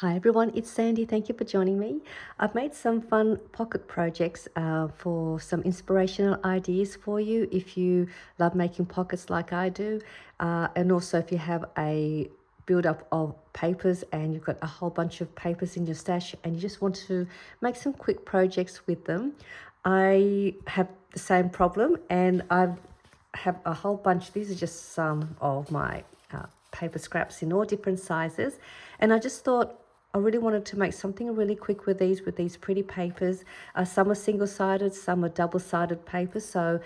Hi everyone, it's Sandy. Thank you for joining me. I've made some fun pocket projects for some inspirational ideas for you if you love making pockets like I do. And also if you have a build up of papers and you've got a whole bunch of papers in your stash and you just want to make some quick projects with them. I have the same problem and I have a whole bunch. These are just some of my paper scraps in all different sizes. And I just thought I really wanted to make something really quick with these pretty papers. Some are single-sided, some are double-sided papers. So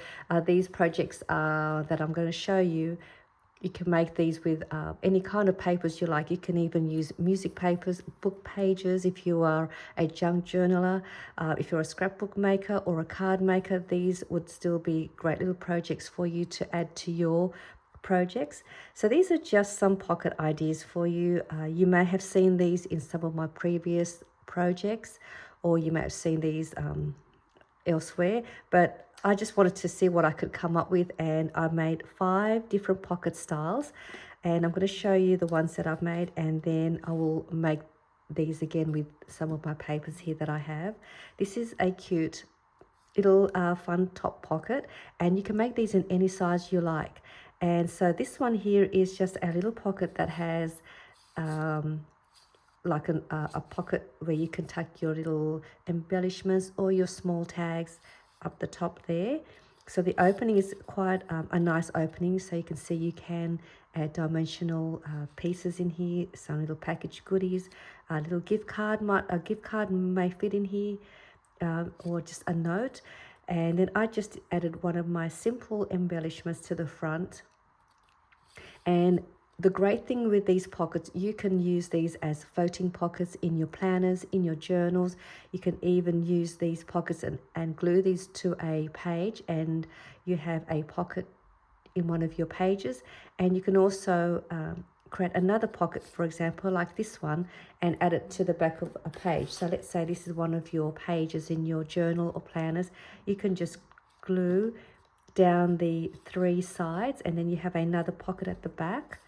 these projects that I'm going to show you, you can make these with any kind of papers you like. You can even use music papers, book pages if you are a junk journaler. If you're a scrapbook maker or a card maker, these would still be great little projects for you to add to your projects. So these are just some pocket ideas for you. You may have seen these in some of my previous projects, or you may have seen these elsewhere, but I just wanted to see what I could come up with, and I made 5 different pocket styles, and I'm going to show you the ones that I've made, and then I will make these again with some of my papers here that I have. This is a cute little fun top pocket, and you can make these in any size you like. And so this one here is just a little pocket that has like a pocket where you can tuck your little embellishments or your small tags up the top there. So the opening is quite a nice opening, so you can see you can add dimensional pieces in here, some little packaged goodies, a little gift card. A gift card may fit in here, or just a note. And then I just added one of my simple embellishments to the front. And the great thing with these pockets, you can use these as floating pockets in your planners, in your journals. You can even use these pockets and glue these to a page, and you have a pocket in one of your pages. And you can also create another pocket, for example, like this one, and add it to the back of a page. So let's say this is one of your pages in your journal or planners. You can just glue down the 3 sides, and then you have another pocket at the back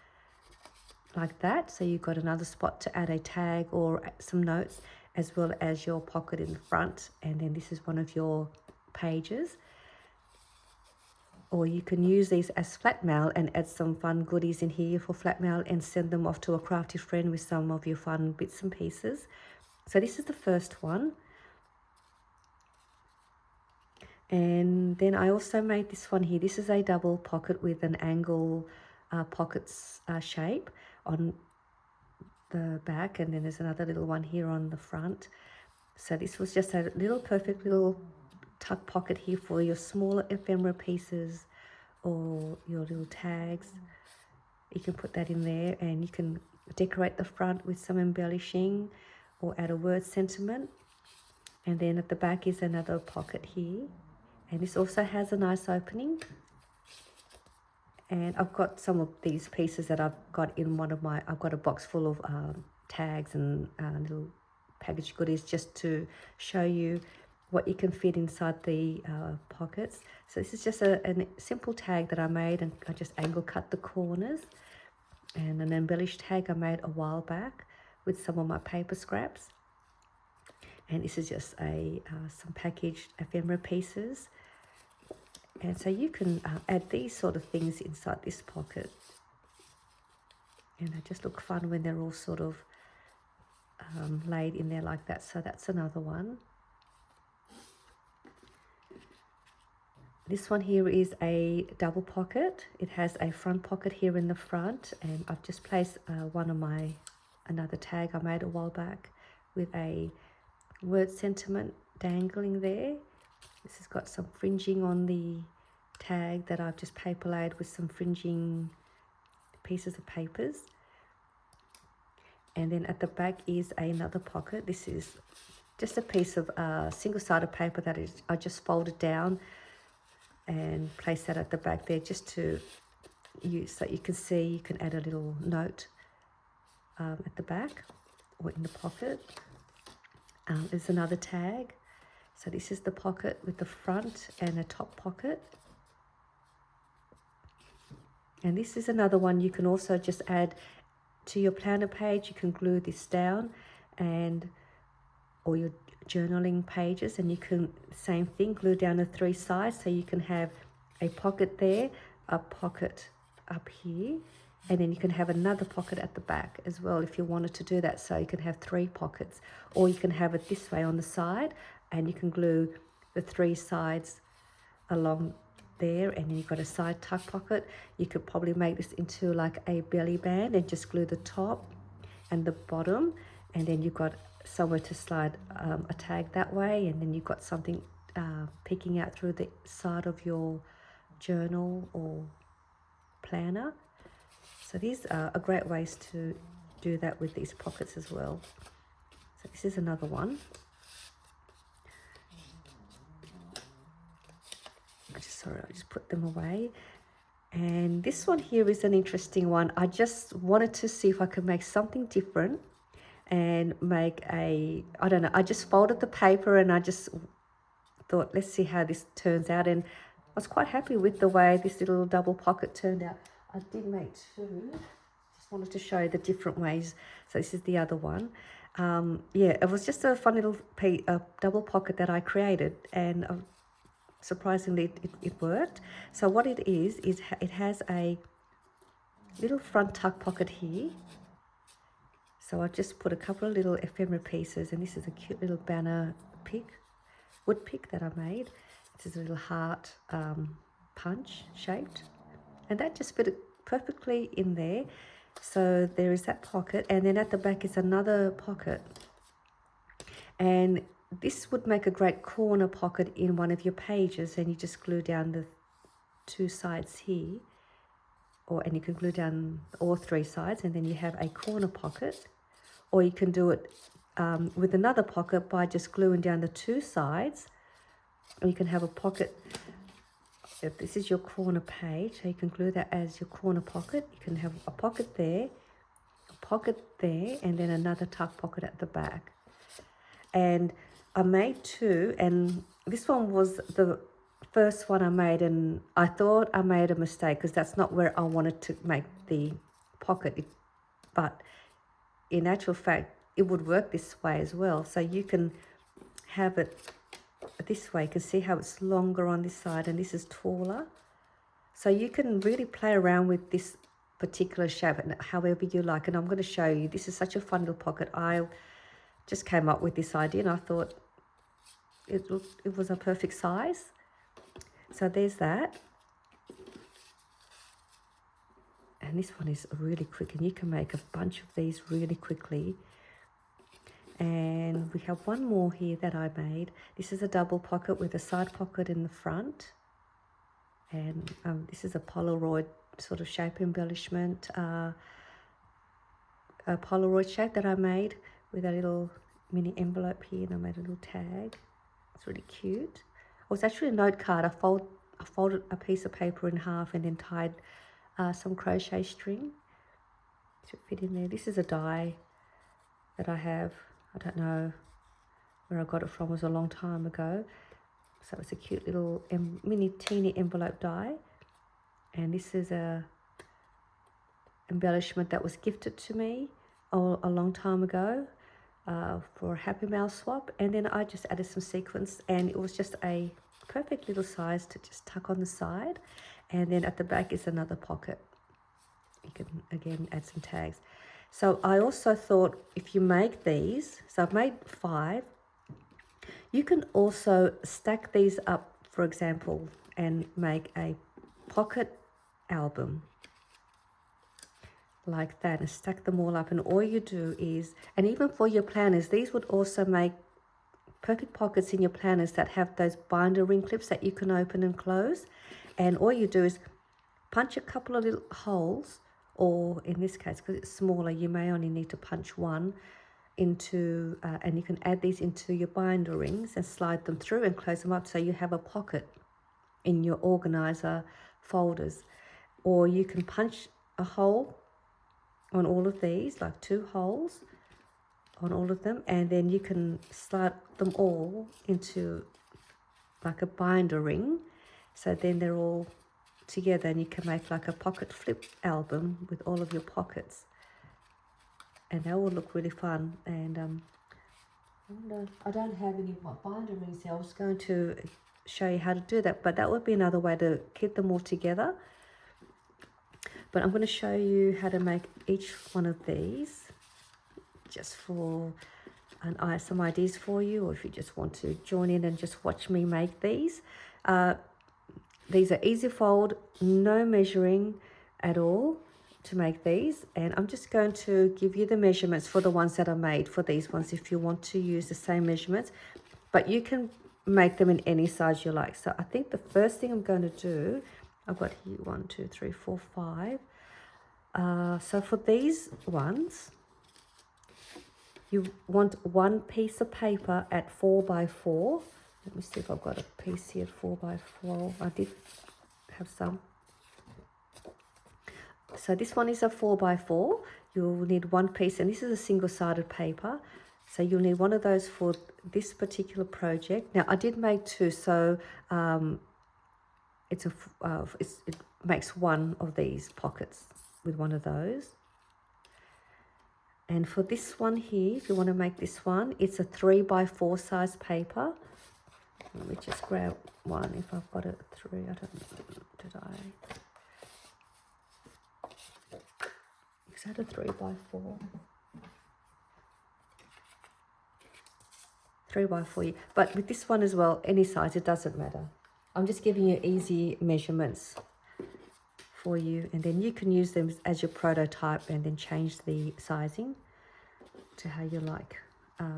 like that. So you've got another spot to add a tag or some notes, as well as your pocket in the front. And then this is one of your pages. Or you can use these as flat mail and add some fun goodies in here for flat mail and send them off to a crafty friend with some of your fun bits and pieces. So this is the first one. And then I also made this one here. This is a double pocket with an angle pockets shape on the back, and then there's another little one here on the front. So this was just a little perfect little tuck pocket here for your smaller ephemera pieces or your little tags. You can put that in there, and you can decorate the front with some embellishing or add a word sentiment. And then at the back is another pocket here, and this also has a nice opening. And I've got some of these pieces that I've got in one of my, I've got a box full of tags and little packaged goodies, just to show you what you can fit inside the pockets. So this is just a simple tag that I made, and I just angle cut the corners, and an embellished tag I made a while back with some of my paper scraps. And this is just a some packaged ephemera pieces. And so you can add these sort of things inside this pocket, and they just look fun when they're all sort of laid in there like that. So that's another one. This one here is a double pocket. It has a front pocket here in the front, and I've just placed another tag I made a while back with a word sentiment dangling there. This has got some fringing on the tag that I've just paper laid with some fringing pieces of papers. And then at the back is another pocket. This is just a piece of single-sided paper that I just folded down and place that at the back there, just to use, so you can see you can add a little note at the back or in the pocket. There's another tag. So this is the pocket with the front and a top pocket. And this is another one you can also just add to your planner page. You can glue this down, and or your journaling pages, and you can, same thing, glue down the 3 sides so you can have a pocket there, a pocket up here, and then you can have another pocket at the back as well if you wanted to do that, so you can have 3 pockets. Or you can have it this way on the side, and you can glue the 3 sides along there, and then you've got a side tuck pocket. You could probably make this into like a belly band and just glue the top and the bottom, and then you've got somewhere to slide a tag that way, and then you've got something peeking out through the side of your journal or planner. So these are great ways to do that with these pockets as well. So this is another one. I just put them away. And this one here is an interesting one. I just wanted to see if I could make something different and make I don't know, I just folded the paper and I just thought, let's see how this turns out. And I was quite happy with the way this little double pocket turned out. I did make 2. Just wanted to show you the different ways. So this is the other one. Yeah, it was just a fun little double pocket that I created, and surprisingly it worked. So what it is it has a little front tuck pocket here. So I just put a couple of little ephemera pieces, and this is a cute little banner wood pick that I made. This is a little heart punch shaped, and that just fit perfectly in there. So there is that pocket, and then at the back is another pocket, and this would make a great corner pocket in one of your pages, and you just glue down the 2 sides here, and you can glue down all 3 sides, and then you have a corner pocket. Or you can do it with another pocket by just gluing down the 2 sides, and you can have a pocket. If this is your corner page, so you can glue that as your corner pocket. You can have a pocket there, and then another tuck pocket at the back. And I made 2, and this one was the first one I made, and I thought I made a mistake because that's not where I wanted to make the pocket. But in actual fact, it would work this way as well. So you can have it this way. You can see how it's longer on this side and this is taller. So you can really play around with this particular shape and however you like. And I'm going to show you. This is such a fun little pocket. I just came up with this idea and I thought it was a perfect size. So there's that. And this one is really quick, and you can make a bunch of these really quickly. And we have one more here that I made. This is a double pocket with a side pocket in the front. And this is a Polaroid sort of shape embellishment, a Polaroid shape that I made with a little mini envelope here, and I made a little tag. It's really cute. Oh, it's actually a note card. I folded a piece of paper in half and then tied some crochet string to fit in there. This is a die that I have. I don't know where I got it from. It was a long time ago. So it's a cute little mini teeny envelope die. And this is a embellishment that was gifted to me a long time ago for a Happy Mail swap. And then I just added some sequins, and it was just a perfect little size to just tuck on the side. And then at the back is another pocket. You can again add some tags. So I also thought if you make these, so I've made 5, you can also stack these up, for example, and make a pocket album like that, and stack them all up. And all you do is, and even for your planners, these would also make perfect pockets in your planners that have those binder ring clips that you can open and close. And all you do is punch a couple of little holes, or in this case, because it's smaller, you may only need to punch one into, and you can add these into your binder rings and slide them through and close them up so you have a pocket in your organizer folders. Or you can punch a hole on all of these, like 2 holes on all of them, and then you can slide them all into like a binder ring. So then they're all together, and you can make like a pocket flip album with all of your pockets. and they will look really fun. And I don't have any binder rings here. I was going to show you how to do that, but that would be another way to keep them all together. But I'm going to show you how to make each one of these, just for some ideas for you, or if you just want to join in and just watch me make these. These are easy fold, no measuring at all to make these, and I'm just going to give you the measurements for the ones that are made for these ones if you want to use the same measurements, but you can make them in any size you like. So I think the first thing I'm going to do, I've got here 1, 2, 3, 4, 5. So for these ones, you want one piece of paper at 4 by 4. Let me see if I've got a piece here at 4 by 4. I did have some. So this one is a 4 by 4. You'll need one piece, and this is a single-sided paper. So you'll need one of those for this particular project. Now I did make two, so it makes one of these pockets with one of those. And for this one here, if you want to make this one, it's a 3 by 4 size paper. Let me just grab one if I've got a 3. I don't know, did I? Is that a 3 by 4? 3 by 4. But with this one as well, any size, it doesn't matter. I'm just giving you easy measurements for you, and then you can use them as your prototype and then change the sizing to how you like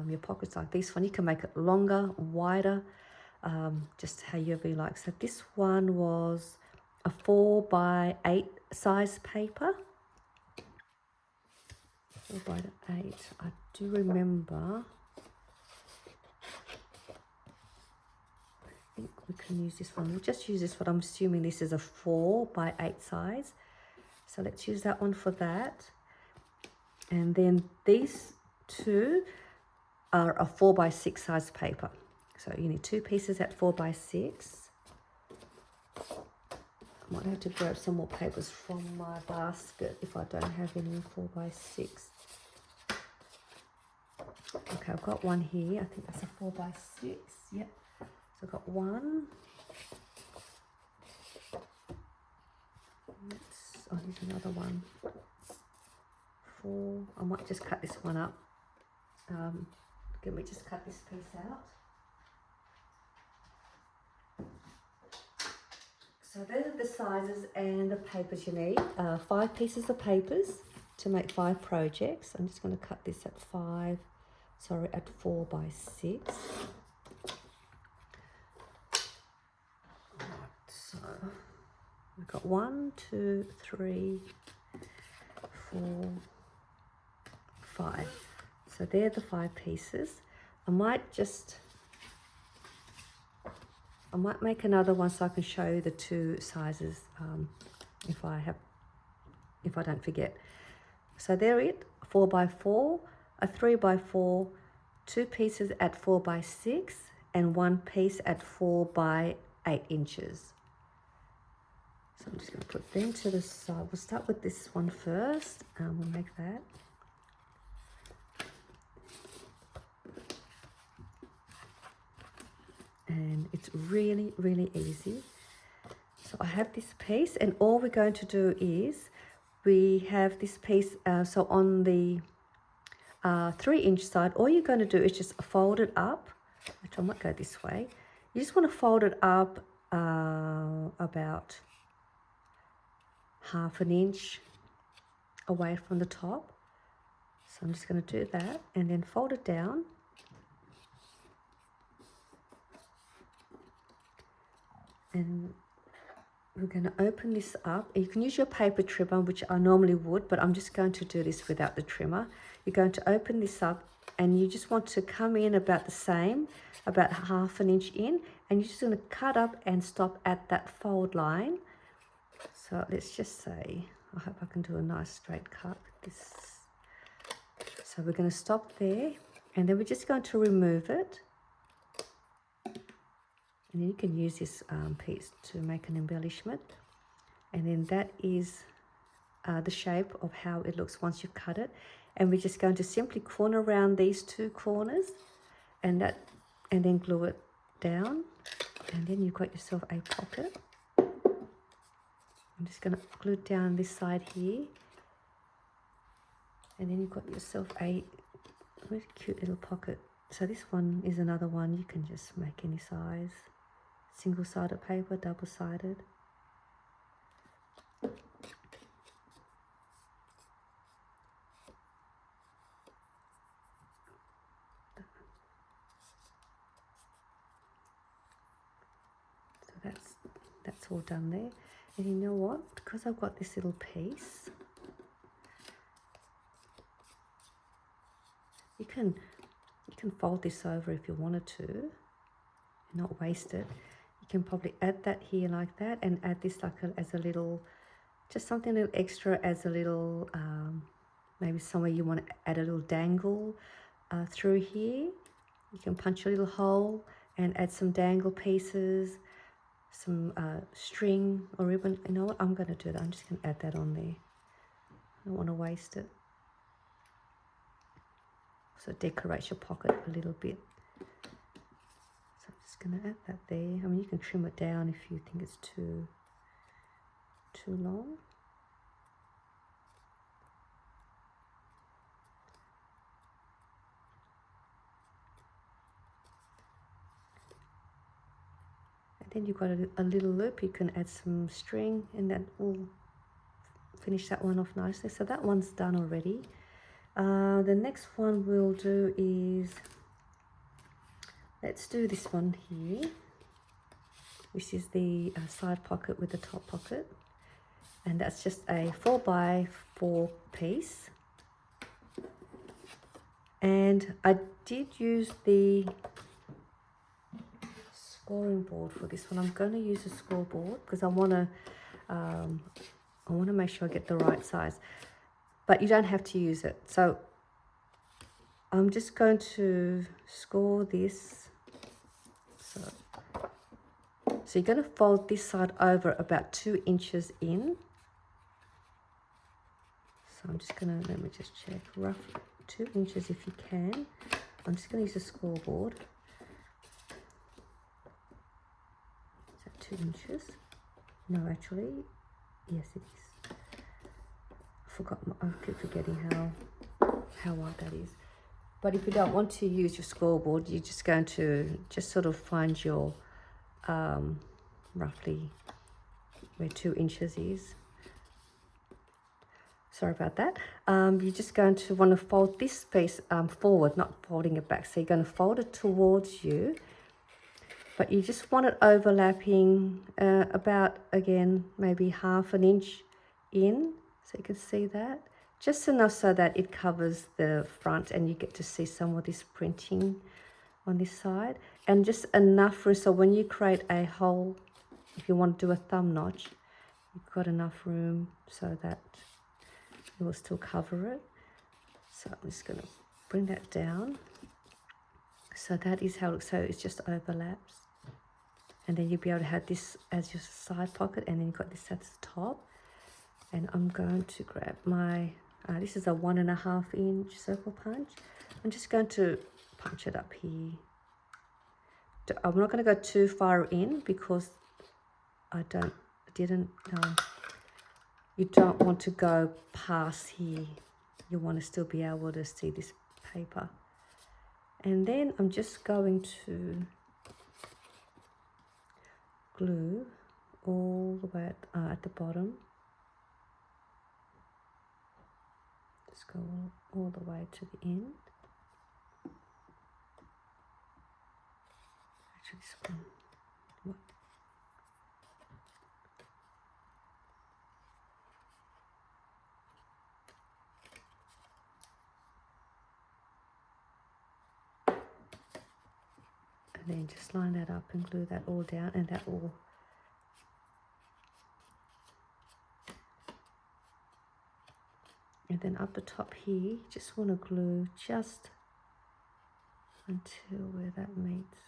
your pockets. Like this one, you can make it longer, wider, just however you like. So this one was a 4 by 8 size paper. 4 by 8. I do remember. I think we can use this one. We'll just use this one. I'm assuming this is a 4 by 8 size. So let's use that one for that. And then these two are a 4 by 6 size paper. So you need 2 pieces at 4 by 6. I might have to grab some more papers from my basket if I don't have any 4 by 6. Okay, I've got one here. I think that's a 4 by 6. Yep. So I've got one. Oh, here's another one. 4. I might just cut this one up. Can we just cut this piece out? So those are the sizes and the papers you need. 5 pieces of papers to make 5 projects. I'm just going to cut this at 4 by 6. So we've got 1, 2, 3, 4, 5. So they're the 5 pieces. I might make another one so I can show you the 2 sizes if I don't forget. So they're it. 4 by 4, a 3 by 4, 2 pieces at 4 by 6, and 1 piece at 4 by 8 inches. So I'm just going to put them to the side. We'll start with this one first. We'll make that. And it's really, really easy. So I have this piece, and all we're going to do is we have this piece. So on the 3-inch side, all you're going to do is just fold it up, which I might go this way. You just want to fold it up about ½ an inch away from the top. So I'm just going to do that and then fold it down. And we're going to open this up. You can use your paper trimmer, which I normally would, but I'm just going to do this without the trimmer. You're going to open this up, and you just want to come in about the same, about ½ an inch in, and you're just going to cut up and stop at that fold line. So let's just say, I hope I can do a nice straight cut with this. So we're going to stop there, and then we're just going to remove it. And then you can use this piece to make an embellishment. And then that is the shape of how it looks once you've cut it. And we're just going to simply corner around these two corners and then glue it down. And then you've got yourself a pocket. I'm just going to glue it down this side here. And then you've got yourself a really cute little pocket. So this one is another one. You can just make any size. Single-sided paper, double-sided. So that's all done there. And you know what? Because I've got this little piece, you can fold this over if you wanted to, and not waste it. You can probably add that here like that, and add this like as a little, just something a little extra as a little, maybe somewhere you want to add a little dangle through here. You can punch a little hole and add some dangle pieces, some string or ribbon. You know what? I'm going to do that. I'm just going to add that on there. I don't want to waste it. So decorate your pocket a little bit. So I'm just going to add that there. I mean, you can trim it down if you think it's too long. And then you've got a little loop. You can add some string, and that will finish that one off nicely. So that one's done already. The next one we'll do is, let's do this one here, which is the side pocket with the top pocket. And that's just a 4x4 piece. And I did use the scoring board for this one. I'm going to use a scoreboard because I want to make sure I get the right size. But you don't have to use it. So I'm just going to score this. So you're going to fold this side over about 2 inches in. So I'm just going to, let me just check, rough 2 inches if you can. I'm just going to use a scoreboard. Is that 2 inches? No, actually, yes it is. I keep forgetting how wide that is. But if you don't want to use your scoreboard, you're just going to just sort of find your roughly where 2 inches is. Sorry about that. You're just going to want to fold this piece forward, not folding it back. So you're going to fold it towards you, but you just want it overlapping about, again, maybe 1/2 inch in. So you can see that, just enough so that it covers the front and you get to see some of this printing on this side. And just enough room so when you create a hole, if you want to do a thumb notch, you've got enough room so that it will still cover it. So I'm just going to bring that down. So that is how it looks. So it just overlaps. And then you'll be able to have this as your side pocket, and then you've got this at the top. And I'm going to grab my, this is a 1.5 inch circle punch. I'm just going to punch it up here. I'm not going to go too far in because you don't want to go past here. You want to still be able to see this paper. And then I'm just going to glue all the way at the bottom. Just go all the way to the end. Actually, this one. And then just line that up and glue that all down, and that will and then up the top here, you just want to glue just until where that meets.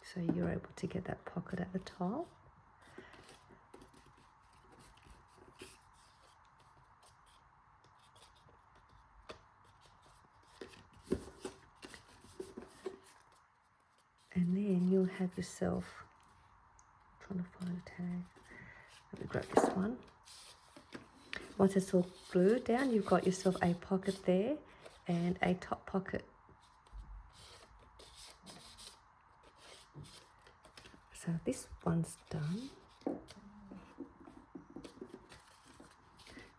So you're able to get that pocket at the top. have yourself, trying to find a tag. Let me grab this one. Once it's all glued down, you've got yourself a pocket there and a top pocket. So this one's done.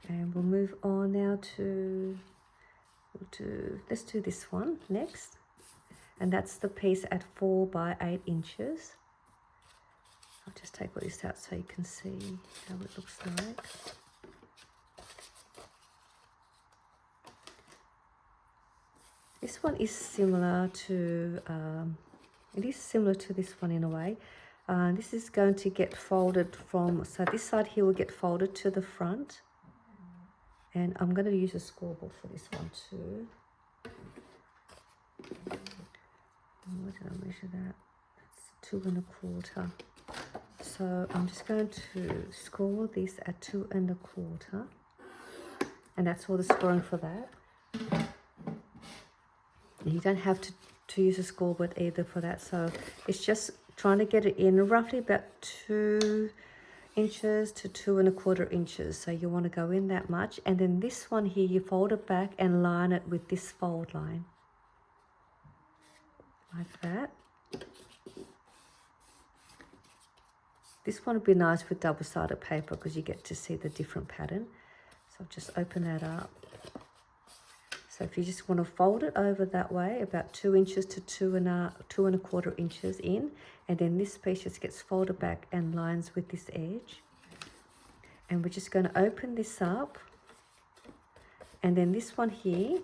And we'll move on now to, let's do this one next. And that's the piece at 4 by 8 inches. I'll just take all this out so you can see how it looks like. This one is similar to, it is similar to this one in a way. This is going to get folded from, so this side here will get folded to the front. And I'm going to use a scoreboard for this one too. What did I measure that? That's 2 1/4. So I'm just going to score this at 2 1/4. And that's all the scoring for that. You don't have to use a scoreboard either for that. So it's just trying to get it in roughly about 2 inches to 2 1/4 inches. So you want to go in that much. And then this one here, you fold it back and line it with this fold line. Like that. This one would be nice with double-sided paper because you get to see the different pattern. So I'll just open that up. So if you just want to fold it over that way, about 2 inches to 2 1/4 inches in, and then this piece just gets folded back and lines with this edge. And we're just going to open this up. And then this one here,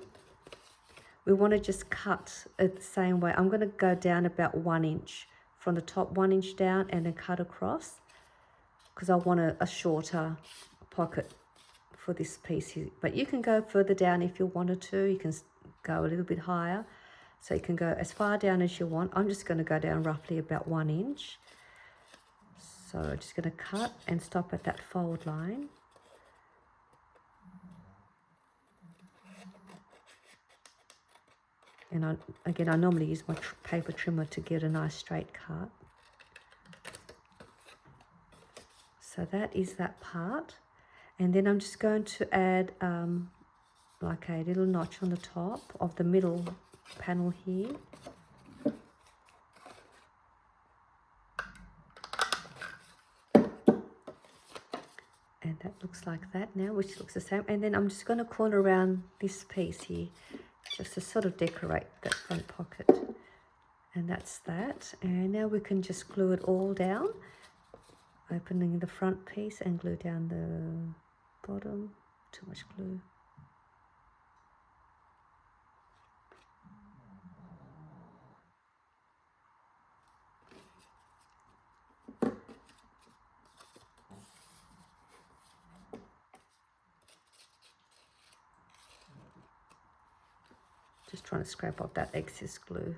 we want to just cut it the same way. I'm going to go down about 1 inch from the top, 1 inch down, and then cut across because I want a shorter pocket for this piece here. But you can go further down if you wanted to. You can go a little bit higher. So you can go as far down as you want. I'm just going to go down roughly about 1 inch. So I'm just going to cut and stop at that fold line. And I normally use my paper trimmer to get a nice straight cut. So that is that part. And then I'm just going to add like a little notch on the top of the middle panel here. And that looks like that now, which looks the same. And then I'm just going to corner around this piece here, just to sort of decorate that front pocket. And that's that. And now we can just glue it all down, opening the front piece and glue down the bottom. Too much glue. Just trying to scrape off that excess glue.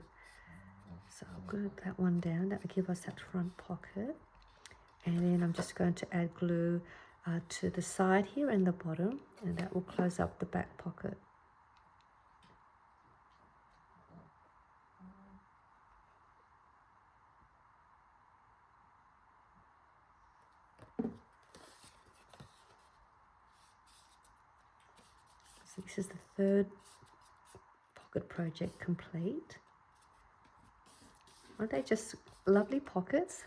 So I'll glue that one down. That will give us that front pocket. And then I'm just going to add glue to the side here and the bottom, and that will close up the back pocket. So this is the third pocket project complete. Aren't they just lovely pockets?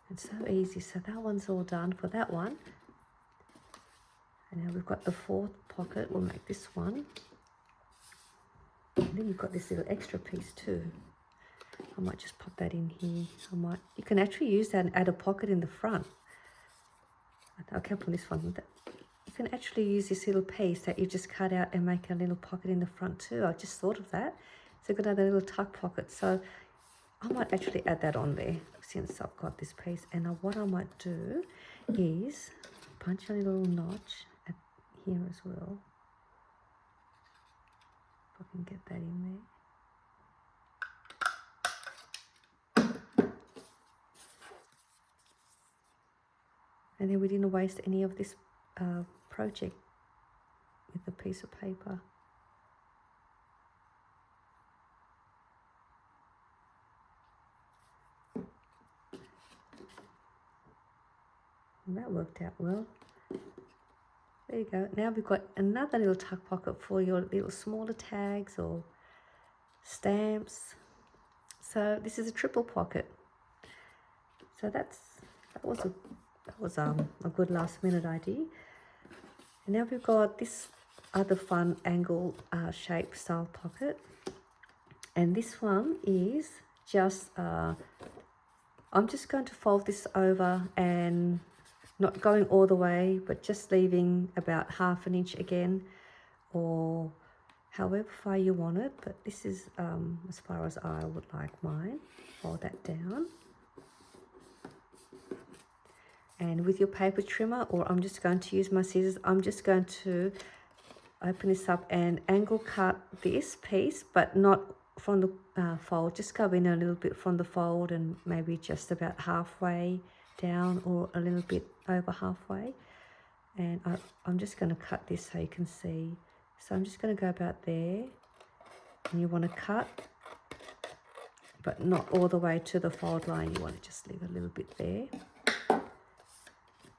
It's so easy. So that one's all done for that one. And now we've got the fourth pocket. We'll make this one. And then you've got this little extra piece too. I might just pop that in here. You can actually use that and add a pocket in the front. I kept on this one. You can actually use this little piece that you just cut out and make a little pocket in the front too. I just thought of that. So you've got another little tuck pocket. So I might actually add that on there since I've got this piece. And now what I might do is punch a little notch at here as well. If I can get that in there. And then we didn't waste any of this project with the piece of paper. And that worked out well. There you go. Now we've got another little tuck pocket for your little smaller tags or stamps. So this is a triple pocket. So that was a good last minute idea. And now we've got this other fun angle shape style pocket, and this one is just I'm just going to fold this over and not going all the way, but just leaving about 1/2 inch again, or however far you want it, but this is as far as I would like mine. Fold that down. And with your paper trimmer, or I'm just going to use my scissors, I'm just going to open this up and angle cut this piece, but not from the fold. Just go in a little bit from the fold and maybe just about halfway down or a little bit over halfway. And I'm just going to cut this so you can see. So I'm just going to go about there, and you want to cut, but not all the way to the fold line. You want to just leave a little bit there.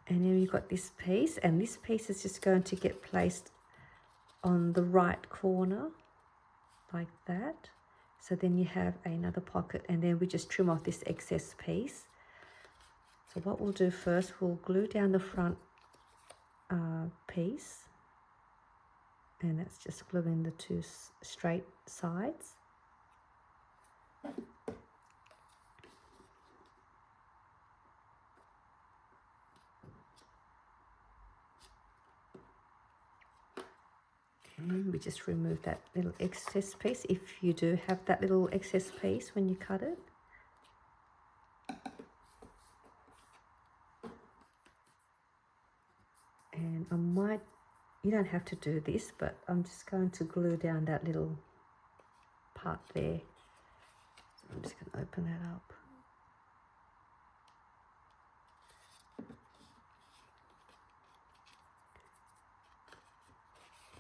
And then you've got this piece, and this piece is just going to get placed on the right corner like that. So then you have another pocket, and then we just trim off this excess piece. So what we'll do first, we'll glue down the front piece, and that's just gluing the two straight sides. And we just remove that little excess piece, if you do have that little excess piece when you cut it. And you don't have to do this, but I'm just going to glue down that little part there. So I'm just going to open that up.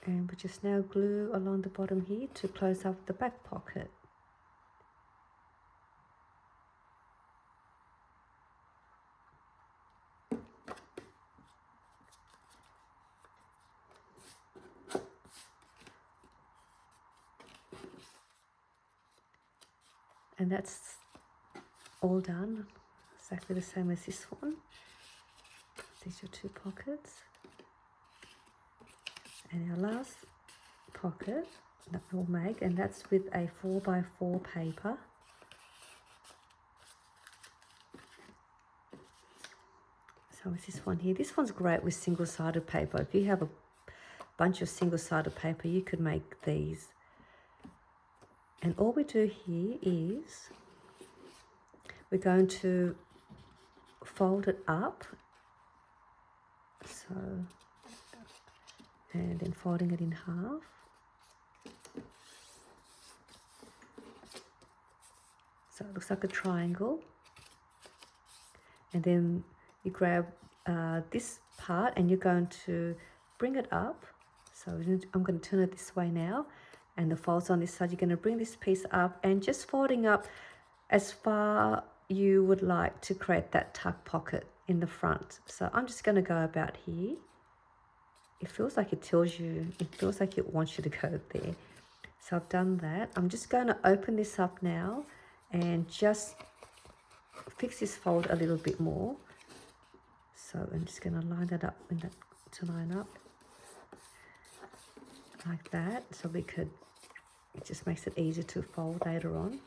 And we just now glue along the bottom here to close up the back pocket. And that's all done, exactly the same as this one. These are two pockets. And our last pocket that we'll make, and that's with a 4x4 paper. So it's this one here. This one's great with single-sided paper. If you have a bunch of single-sided paper, you could make these. And all we do here is we're going to fold it up. So, and then folding it in half. So it looks like a triangle. And then you grab this part and you're going to bring it up. So I'm going to turn it this way now. And the folds on this side, you're going to bring this piece up and just folding up as far you would like to create that tuck pocket in the front. So I'm just going to go about here. It feels like it tells you, it feels like it wants you to go there. So I've done that. I'm just going to open this up now and just fix this fold a little bit more. So I'm just going to line that up in that, to line up like that, so it just makes it easier to fold later on.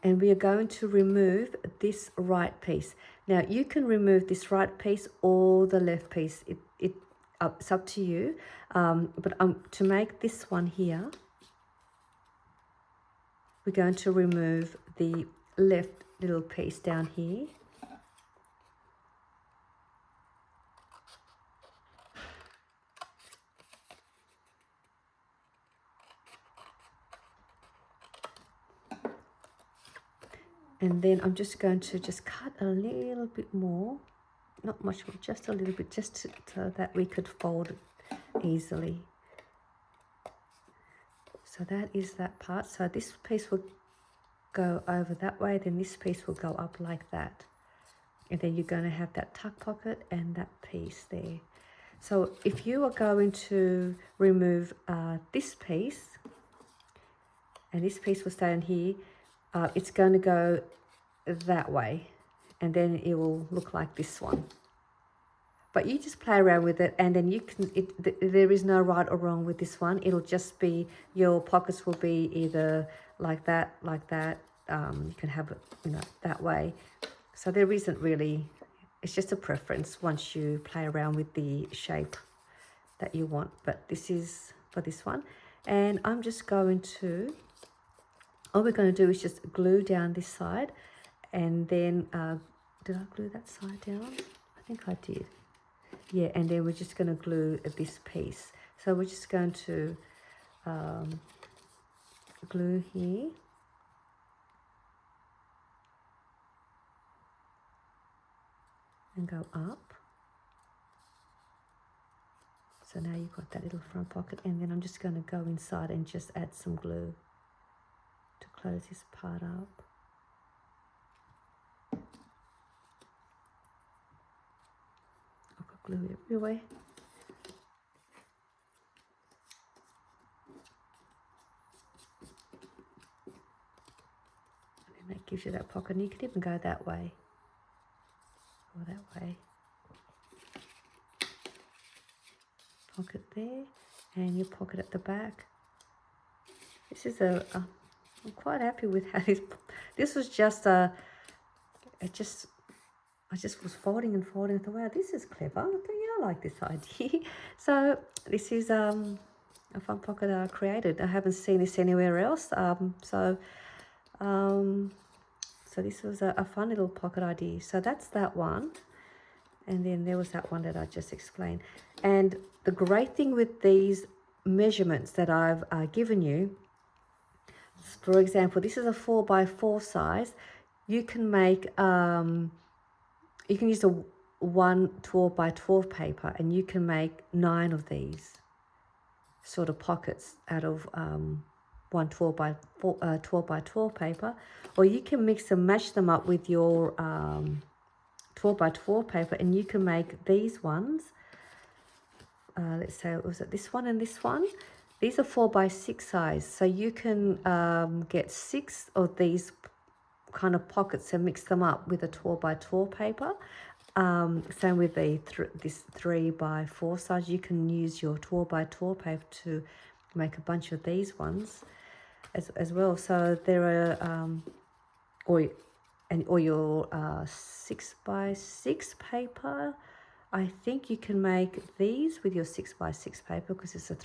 And we are going to remove this right piece. Now you can remove this right piece or the left piece. It's up to you. But to make this one here, we're going to remove the left little piece down here. And then I'm just going to cut a little bit more, not much more, just a little bit, so that we could fold it easily. So that is that part. So this piece will go over that way, then this piece will go up like that. And then you're going to have that tuck pocket and that piece there. So if you are going to remove this piece, and this piece will stay in here, it's going to go that way, and then it will look like this one. But you just play around with it, and then you can, there is no right or wrong with this one. It'll just be, your pockets will be either like that, like that. You can have it, you know, that way. So there isn't really, it's just a preference once you play around with the shape that you want. But this is for this one. And I'm just going to, all we're going to do is just glue down this side. And then, did I glue that side down? I think I did. Yeah, and then we're just going to glue this piece. So we're just going to glue here. And go up. So now you've got that little front pocket, and then I'm just going to go inside and just add some glue to close this part up. I've got glue everywhere. And then that gives you that pocket, and you can even go that way or that way. Pocket there, and your pocket at the back. This is I'm quite happy with how this was just I just was folding and folding. I thought, wow, this is clever. I like this idea. So this is a fun pocket I created. I haven't seen this anywhere else. So this was a fun little pocket idea. So that's that one. And then there was that one that I just explained. And the great thing with these measurements that I've given you, for example, this is a 4x4 size. You can make, you can use a 1 12x12 paper, and you can make 9 of these sort of pockets out of 1 12x12 paper. Or you can mix and match them up with your 12x12 paper, and you can make these ones. Let's say, was it this one and this one? These are 4x6 size, so you can get 6 of these kind of pockets and mix them up with a 12x12 paper. Same with this 3x4 size. You can use your 12x12 paper to make a bunch of these ones as well. So there are or your 6x6 paper. I think you can make these with your 6x6 paper, because it's a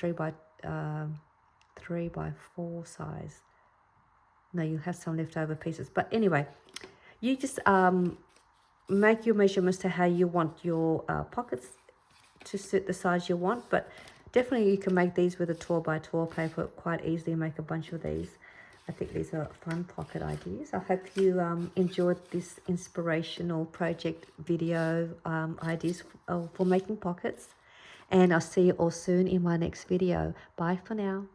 3x4 size. No, you'll have some leftover pieces. But anyway, you just make your measurements to how you want your pockets to suit the size you want. But definitely you can make these with a 12x12 paper quite easily, make a bunch of these. I think these are fun pocket ideas. I hope you enjoyed this inspirational project video ideas for making pockets. And I'll see you all soon in my next video. Bye for now.